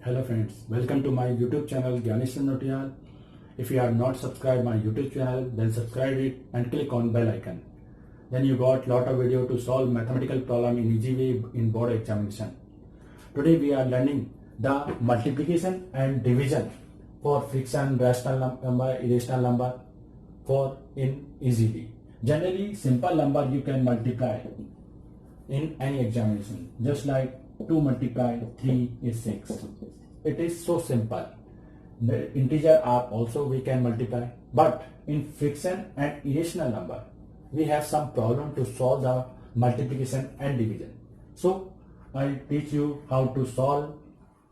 Hello friends, welcome to my YouTube channel Gyanesh Notial. If you have not subscribed my YouTube channel, then subscribe it and click on bell icon. Then you got lot of video to solve mathematical problem in easy way in board examination. Today we are learning the multiplication and division for fraction, rational number, irrational number for in easy way. Generally simple number you can multiply in any examination, just like 2 multiply 3 is 6. It is so simple. The integer are also we can multiply, but in fraction and irrational number we have some problem to solve the multiplication and division. So I teach you how to solve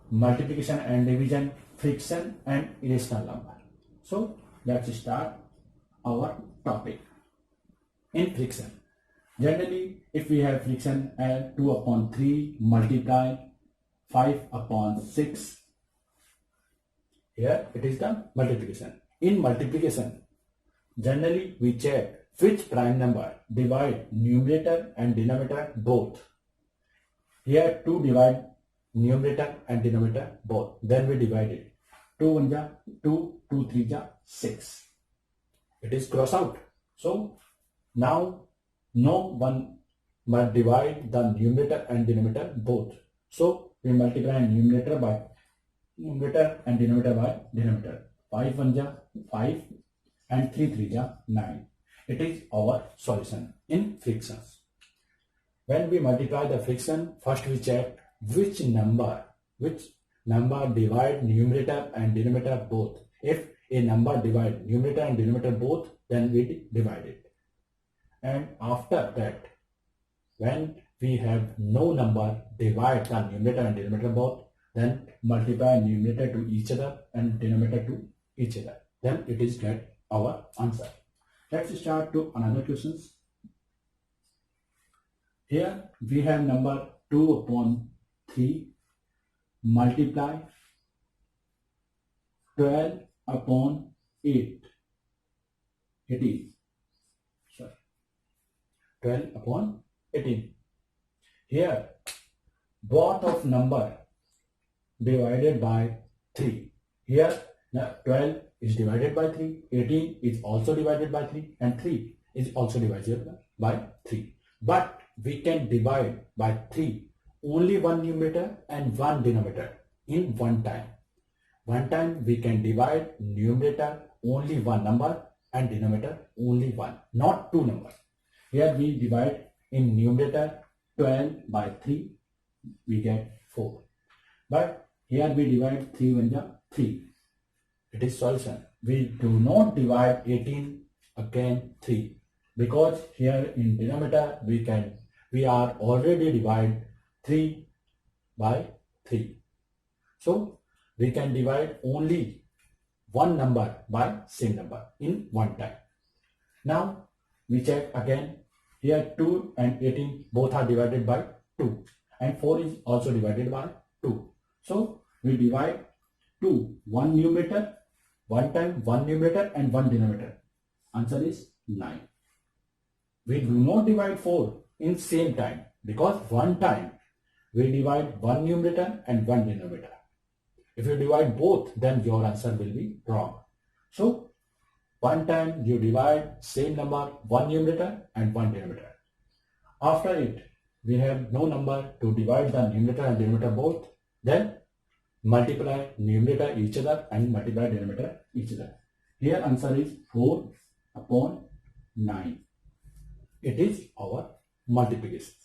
multiplication and division, fraction and irrational number. So let's start our topic. In fraction, generally if we have fraction as 2 upon 3 multiply 5 upon 6, here it is the multiplication. In multiplication, generally we check which prime number divide numerator and denominator both. Here 2 divide numerator and denominator both. Then we divide it. 2 1 ja 2, 2 3 ja 6. It is cross out. So now no one must divide the numerator and denominator both. So we multiply numerator by numerator and denominator by denominator. 5 1 ja 5 and 3 3 ja 9. It is our solution in fractions. When we multiply the fraction, first we check which number divide numerator and denominator both. If a number divide numerator and denominator both, then we divide it. And after that, when we have no number divide the numerator and denominator both, then multiply numerator to each other and denominator to each other. Then it is get our answer. Let's start to another questions. Here we have number 2 upon 3 multiply 12 upon 8. It is 12 upon 18. Here both of number divided by 3. Here 12 is divided by 3, 18 is also divided by 3 and 3 is also divided by 3. But we can divide by 3 only one numerator and one denominator in one time. One time we can divide numerator only one number and denominator only one, not two numbers. Here we divide in numerator 12 by 3, we get 4. But here we divide 3 1 ja 3. It is solution. We do not divide 18 again 3 because here in denominator we are already divide 3 by 3. So we can divide only one number by same number in one time. Now we check again. Here 2 and 18 both are divided by 2 and 4 is also divided by 2. So we divide 2 one numerator, one time one numerator and one denominator. Answer is 9. We do not divide 4 in same time because one time we divide one numerator and one denominator. If you divide both, then your answer will be wrong. So one time you divide same number, one numerator and one denominator. After it, we have no number to divide the numerator and denominator both. Then multiply numerator each other and multiply denominator each other. Here answer is 4 upon 9. It is our multiplication.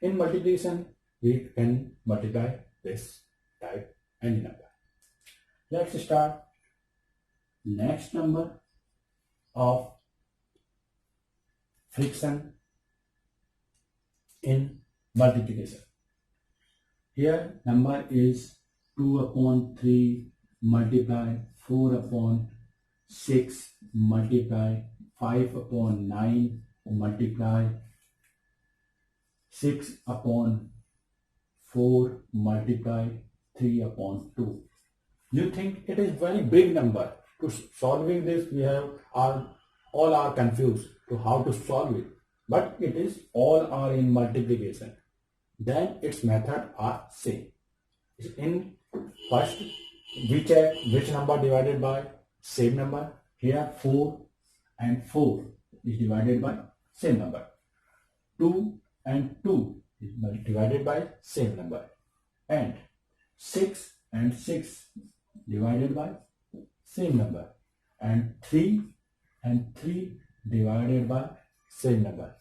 In multiplication, we can multiply this type any number. Let's start. Next number of fraction in multiplication. Here number is 2 upon 3 multiply 4 upon 6 multiply 5 upon 9 multiply 6 upon 4 multiply 3 upon 2. You think it is very big number. To solving this we have all are confused to how to solve it. But it is all are in multiplication. Then its method are same. In first, we check which number divided by same number. Here 4 and 4 is divided by same number. 2 and 2 is divided by same number. And 6 and 6 divided by same number. And 3 and 3 divided by same number.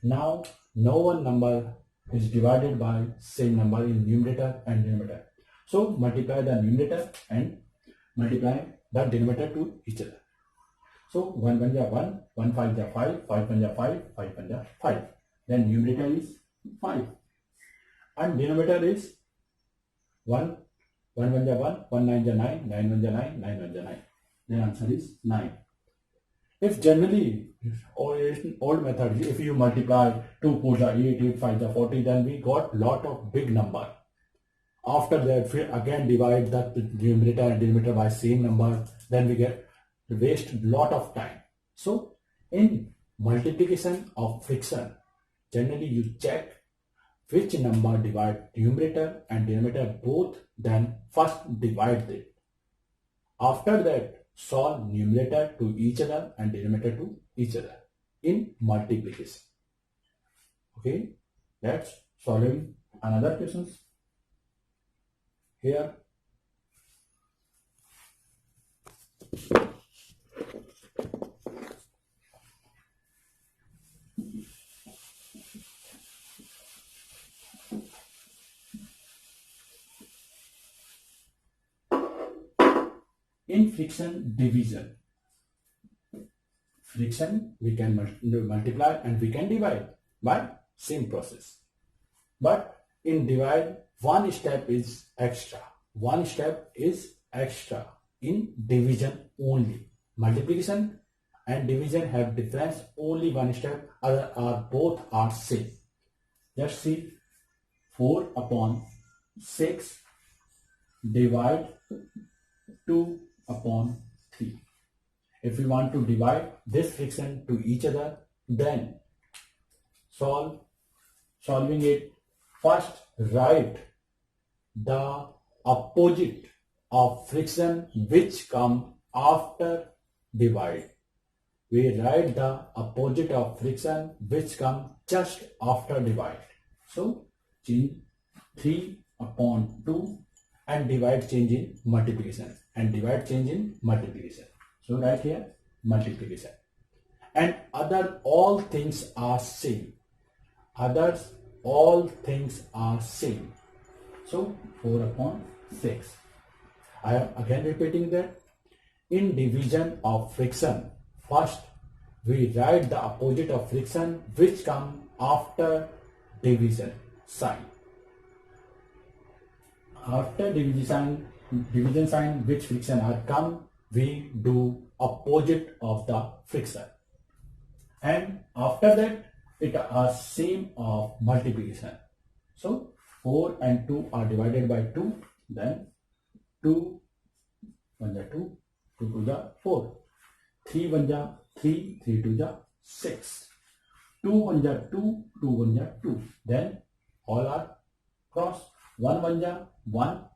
Now, no one number is divided by same number in numerator and denominator. So, multiply the numerator and multiply the denominator to each other. So, 1 1 ja 1, 1 5 ja 5, 5 1 ja 5, 5 1 ja 5. Then numerator is 5. And denominator is 1, 1 1 ja 1, 1 9 ja 9, 9 1 ja 9, 9 1 ja 9. Then answer is 9. If generally, or in old method, if you multiply 2 4 ja 8, 8 5 ja 40, then we got lot of big number. After that, we again divide the numerator and denominator by same number, then we get waste lot of time. So, in multiplication of fraction, generally you check which number divide numerator and denominator both, then first divide it. After that, solve numerator to each other and denominator to each other in multiplication. Okay, let's solving another questions. Here, in fraction division, fraction we can multiply and we can divide by same process. But in divide, one step is extra. One step is extra in division only. Multiplication and division have difference only one step, other are both are same. Just see 4 upon 6 divide 2 upon 3. If we want to divide this fraction to each other, then solving it, first write the opposite of fraction which come after divide. We write the opposite of fraction which come just after divide. So change 3 upon 2 and divide change in multiplication and divide change in multiplication. So right here multiplication. And other all things are same. Others all things are same. So 4 upon 6. I am again repeating that in division of fraction, first we write the opposite of fraction which come after division sign. After division sign which fraction are come, we do opposite of the fraction. And after that, it are same of multiplication. So 4 and 2 are divided by 2, then 2 1 ja 2, 2 2 ja 4, 3 1 ja 3, 3 2 ja 6, 2 1 ja 2, 2 1 ja 2, then all are cross, 1 1 ja 1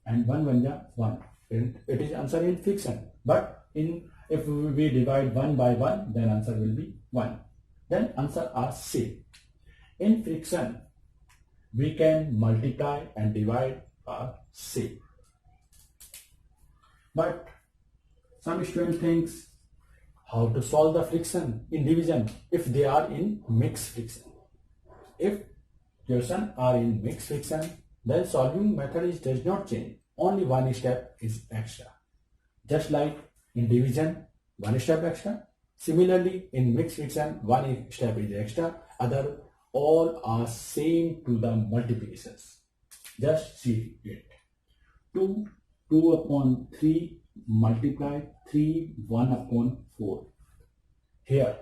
and 1 1 ja 1. It is answer in fraction, but if we divide 1 by 1, then answer will be 1. Then answer are same. In fraction, we can multiply and divide are same. But some student thinks how to solve the fraction in division if they are in mixed fraction. If question are in mixed fraction, then solving method does not change. Only one step is extra. Just like in division, one step extra. Similarly, in mixed fraction, one step is extra. Other all are same to the multiplications. Just see it. 2 upon 3 multiply 3 1 upon 4. Here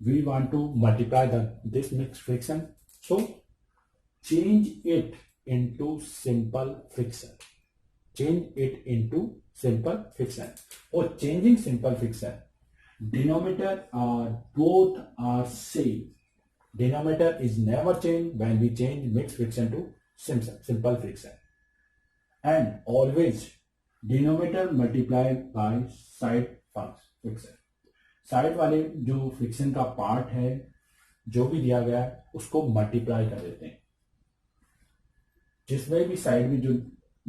we want to multiply this mixed fraction. So change it into simple fraction. Change it into simple fraction. For changing simple fraction, denominator are both are same. Denominator is never changed when we change mixed fraction to simple fraction. And always denominator multiplied by side friction. Side वाले जो friction का part है जो भी दिया गया है उसको मल्टीप्लाई कर देते हैं. जिसमें भी साइड में जो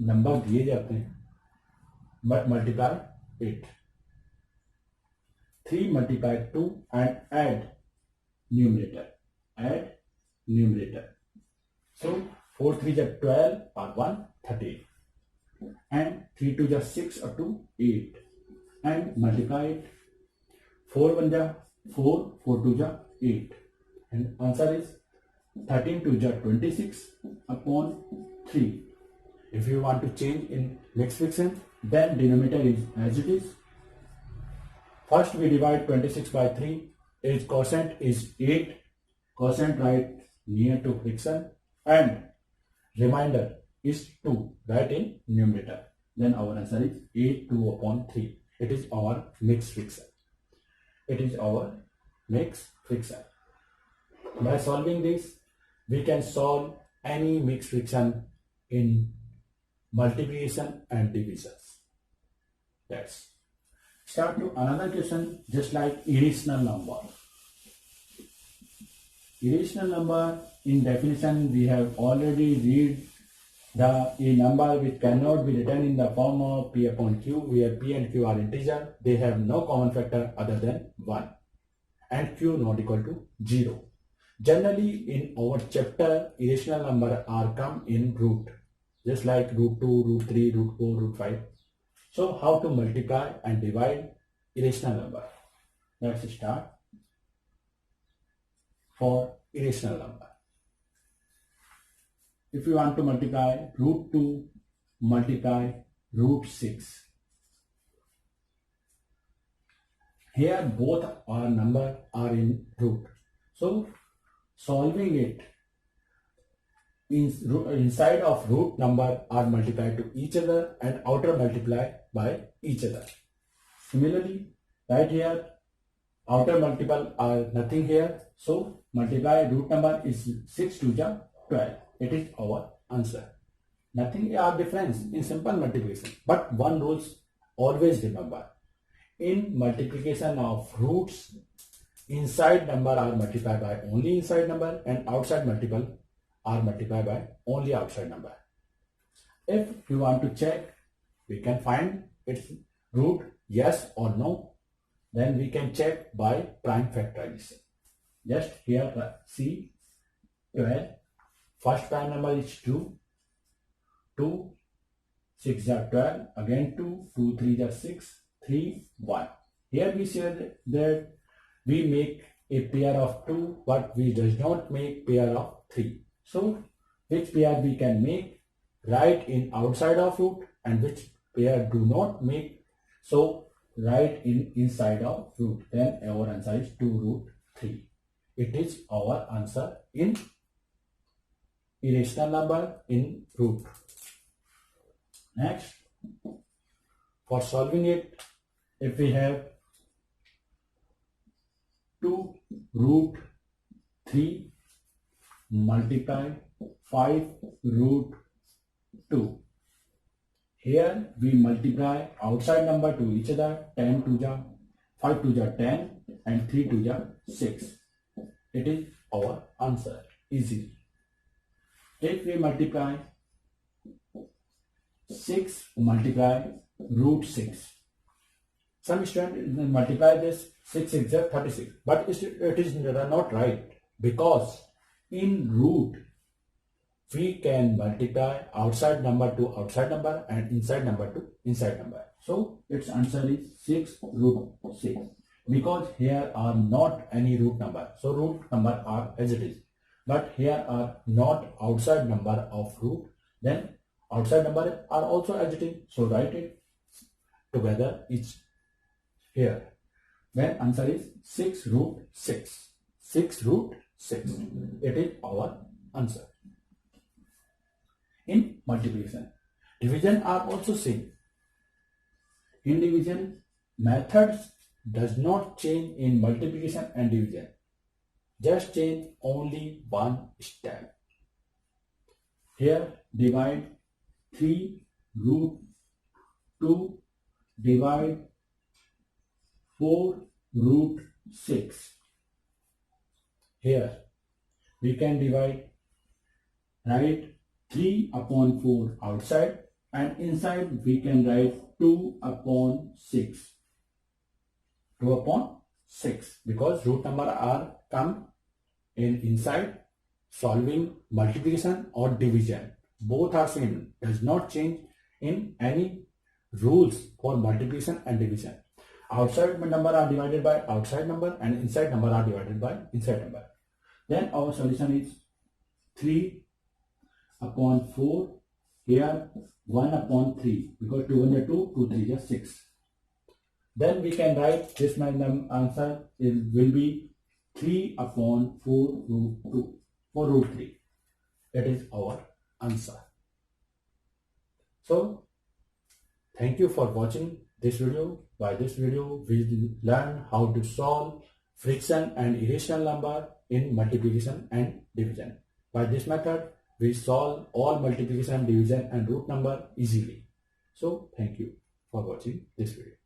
नंबर दिए जाते हैं multiply it. 3 multiply 2 and add numerator. So 4 3 is 12 or 1 13 and 3 2 is 6 or 2 8 and multiply it. 4 1 is 4, 4 2 is 8 and answer is 13 2 is 26 upon 3. If you want to change in mixed fraction, then denominator is as it is. First we divide 26 by 3. Its quotient is 8. Quotient right near to fraction and remainder is 2 right in numerator. Then our answer is 8 2 upon 3. It is our mixed fraction. By solving this, we can solve any mixed fraction in multiplication and divisions. Let's start to another question, just like irrational number. Irrational number, in definition we have already read a number which cannot be written in the form of p upon q, where p and q are integer. They have no common factor other than 1 and q not equal to 0. Generally in our chapter, irrational number are come in root, just like root 2, root 3, root 4, root 5. So how to multiply and divide irrational number? Let's start. For irrational number, if you want to multiply root 2, multiply root 6. Here both our number are in root. So solving it, inside of root number are multiplied to each other and outer multiply by each other. Similarly, right here, outer multiple are nothing here. So multiply root number is 6 2 is 12. It is our answer. Nothing are difference in simple multiplication. But one rules always remember. In multiplication of roots, inside number are multiplied by only inside number and outside multiple are multiplied by only outside number. If you want to check, we can find its root yes or no. Then we can check by prime factorization. Just here see 12. First prime number is 2. 2, 6 is 12. Again 2, 2, 3 is 6. 3, 1. Here we see that we make a pair of 2, but we does not make pair of 3. So which pair we can make? Write in outside of root, and which pair do not make? So write in inside of root. Then our answer is 2 root 3. It is our answer in irrational number in root. Next, for solving it, if we have 2 root 3 multiply 5 root 2. Here we multiply outside number to each other. 10 2 is 5 2 is 10 and 3 2 is 6. It is our answer. Easy. If we multiply 6 multiply root 6. Some students multiply this 6 6 is 36, but it is not right, because in root we can multiply outside number to outside number and inside number to inside number. So its answer is 6 root 6, because here are not any root number. So root number are as it is, but here are not outside number of root. Then outside number are also as it is. So write it together each here. Then answer is 6 root 6. 6 root 6. It is our answer. In multiplication, division are also same. In division, methods does not change in multiplication and division. Just change only one step. Here divide 3 root 2 divide 4 root 6. Here we can write 3 upon 4 outside, and inside we can write 2 upon 6. 2 upon 6 because root number are come in inside solving multiplication or division. Both are same, does not change in any rules for multiplication and division. Outside number are divided by outside number and inside number are divided by inside number. Then our solution is 3 upon 4, here 1 upon 3 because 2 under 2, 2 3 is 6. Then we can write this answer will be 3 upon 4 root 2, 4 root 3. That is our answer. So thank you for watching this video. By this video we learn how to solve fraction and irrational number in multiplication and division. By this method we solve all multiplication, division and root number easily. So thank you for watching this video.